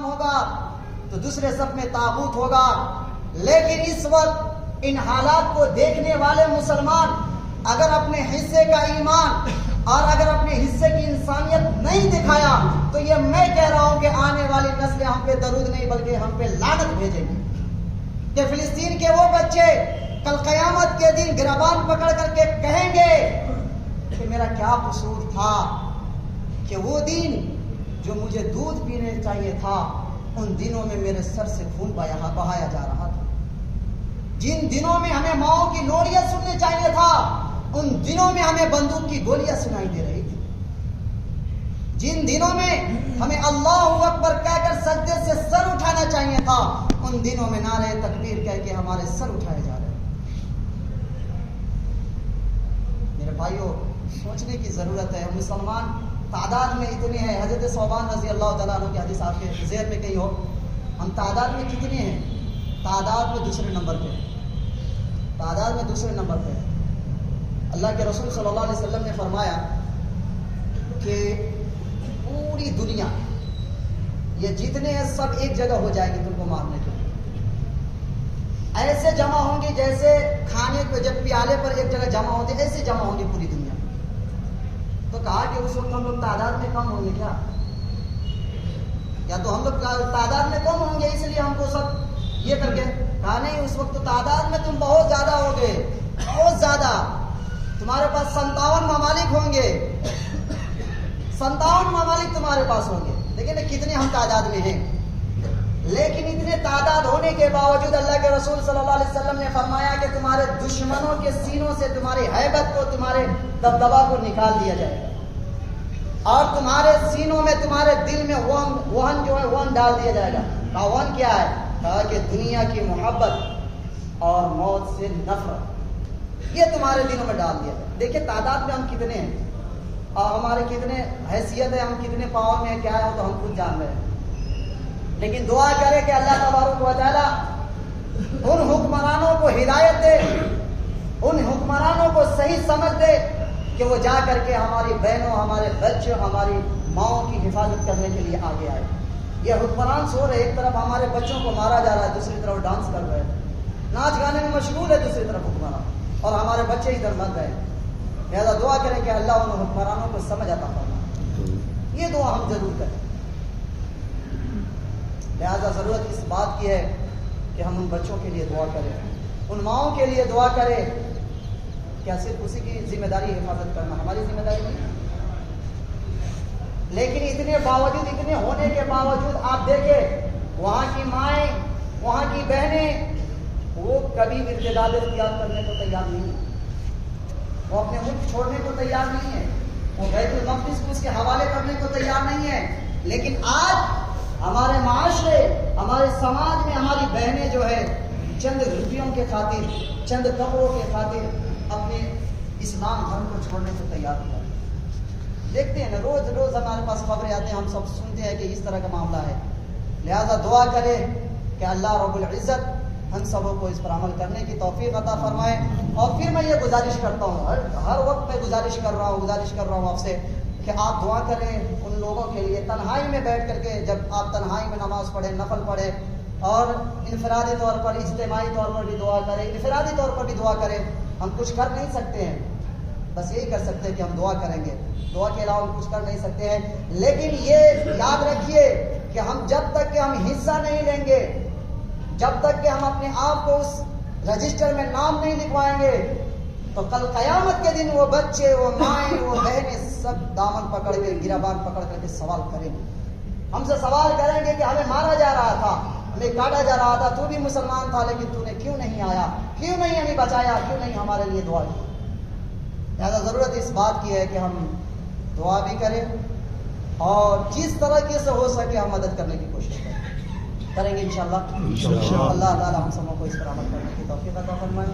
ہوگا تو دوسرے صف میں طاغوت ہوگا. لیکن اس وقت ان حالات کو دیکھنے والے مسلمان اگر اپنے حصے کا ایمان اور اگر اپنے حصے کی انسانیت نہیں دکھایا تو یہ میں کہہ رہا ہوں کہ آنے والی نسلیں ہم پہ درود نہیں بلکہ ہم پہ لعنت بھیجیں گی. کہ فلسطین کے وہ بچے کل قیامت کے دن گریبان پکڑ کر کے کہیں گے کہ میرا کیا قصور تھا کہ وہ دن جو مجھے دودھ پینے چاہیے تھا ان دنوں میں میرے سر سے خون بہایا جا رہا تھا. جن دنوں میں ہمیں ماؤں کی لوریاں سننے چاہیے تھا ان دنوں میں ہمیں بندوق کی گولیاں سنائی دے رہی تھی. جن دنوں میں ہمیں اللہ اکبر کہہ کر سجدے سے سر اٹھانا چاہیے تھا ان دنوں میں نعرہ تکبیر کہہ کے ہمارے سر اٹھائے جا رہے ہیں. میرے بھائیوں سوچنے کی ضرورت ہے. ہم مسلمان تعداد میں اتنے ہیں. حضرت ثوبان رضی اللہ تعالیٰ عنہ کی حدیث آپ کے ذہن میں کہیں ہو. ہم تعداد میں کتنے ہیں؟ تعداد میں دوسرے نمبر پہ. تعداد میں دوسرے نمبر پہ. اللہ کے رسول صلی اللہ علیہ وسلم نے فرمایا کہ پوری دنیا یہ جتنے ہیں سب ایک جگہ ہو جائے گی تم کو مارنے کے لیے. ایسے جمع ہوں گے جیسے کھانے پہ جب پیالے پر ایک جگہ جمع ہوتے ایسے جمع ہوں گے پوری دنیا. تو کہا کہ اس وقت ہم لوگ تعداد میں کم ہوں گے کیا؟ یا تو ہم لوگ تعداد میں کم ہوں گے اس لیے ہم کو سب یہ کر کے کہا نہیں اس وقت تو تعداد میں تم بہت زیادہ ہوگے, بہت زیادہ. تمہارے پاس 57 ممالک ہوں گے, 57 ممالک تمہارے پاس ہوں گے. لیکن کتنے ہم تعداد میں ہیں. لیکن اتنے تعداد ہونے کے باوجود اللہ کے رسول صلی اللہ علیہ وسلم نے فرمایا کہ تمہارے دشمنوں کے سینوں سے تمہاری ہیبت کو, تمہارے دبدبا کو نکال دیا جائے گا اور تمہارے سینوں میں, تمہارے دل میں وہن جو ہے وہن ڈال دیا جائے گا. وہن کیا ہے؟ کہا کہ دنیا کی محبت اور موت سے نفرت یہ تمہارے دلوں میں ڈال دیا. دیکھیں تعداد میں ہم کتنے ہیں اور ہمارے کتنے حیثیت ہے, ہم کتنے پاور میں ہیں, کیا ہے تو ہم خود جان رہے ہیں. لیکن دعا کرے کہ اللہ تبارک و تعالیٰ ان حکمرانوں کو ہدایت دے, ان حکمرانوں کو صحیح سمجھ دے کہ وہ جا کر کے ہماری بہنوں, ہمارے بچوں, ہماری ماؤں کی حفاظت کرنے کے لیے آگے آئے. یہ حکمران سو رہے, ایک طرف ہمارے بچوں کو مارا جا رہا ہے, دوسری طرف ڈانس کر رہے ہیں, ناچ گانے میں مشغول ہے دوسری طرف حکمران, اور ہمارے بچے ادھر مر گئے. لہذا دعا کریں کہ اللہ ان حکمرانوں کو سمجھ عطا فرمائے. یہ دعا ہم ضرور کریں. لہذا ضرورت اس بات کی ہے کہ ہم ان بچوں کے لیے دعا کریں, ان ماؤں کے لیے دعا کریں. کیا صرف اسی کی ذمہ داری حفاظت کرنا ہماری ذمہ داری نہیں؟ لیکن اتنے باوجود, اتنے ہونے کے باوجود آپ دیکھیں وہاں کی مائیں, وہاں کی بہنیں, وہ کبھی بھی ارتداد اختیار کرنے کو تیار نہیں ہے. وہ اپنے ملک چھوڑنے کو تیار نہیں ہے. وہ بیت المقدس کو اس کے حوالے کرنے کو تیار نہیں ہے. لیکن آج ہمارے معاشرے, ہمارے سماج میں ہماری بہنیں جو ہے چند روپیوں کے خاطر, چند کپڑوں کے خاطر اپنے اسلام دھرم کو چھوڑنے کو تیار ہو. دیکھتے ہیں نا روز روز ہمارے پاس خبریں آتے ہیں, ہم سب سنتے ہیں کہ اس طرح کا معاملہ ہے. لہذا دعا کرے کہ اللہ رب العزت ہم سبوں کو اس پر عمل کرنے کی توفیق عطا فرمائے. اور پھر میں یہ گزارش کرتا ہوں, ہر وقت میں گزارش کر رہا ہوں آپ سے کہ آپ دعا کریں ان لوگوں کے لیے تنہائی میں بیٹھ کر کے. جب آپ تنہائی میں نماز پڑھیں, نفل پڑھیں, اور انفرادی طور پر, اجتماعی طور پر بھی دعا کریں, انفرادی طور پر بھی دعا کریں. ہم کچھ کر نہیں سکتے ہیں, بس یہی کر سکتے ہیں کہ ہم دعا کریں گے. دعا کے علاوہ ہم کچھ کر نہیں سکتے ہیں. لیکن یہ یاد رکھیے کہ ہم جب تک کہ ہم حصہ نہیں لیں گے, جب تک کہ ہم اپنے آپ کو اس رجسٹر میں نام نہیں لکھوائیں گے, تو کل قیامت کے دن وہ بچے, وہ مائیں, وہ بہنیں سب دامن پکڑ کے, گریبان پکڑ کر کے سوال کریں گے. ہم سے سوال کریں گے کہ ہمیں مارا جا رہا تھا, ہمیں کاٹا جا رہا تھا, تو بھی مسلمان تھا لیکن تو نے کیوں نہیں آیا, کیوں نہیں ہمیں بچایا, کیوں نہیں ہمارے لیے دعا کی. لہذا ضرورت اس بات کی ہے کہ ہم دعا بھی کریں اور جس طرح سے ہو سکے ہم مدد کرنے کی کوشش کریں گے انشاءاللہ. اللہ تعالی ہم سب کو اس پر عمل کرنے کی توفیق عطا فرمائے.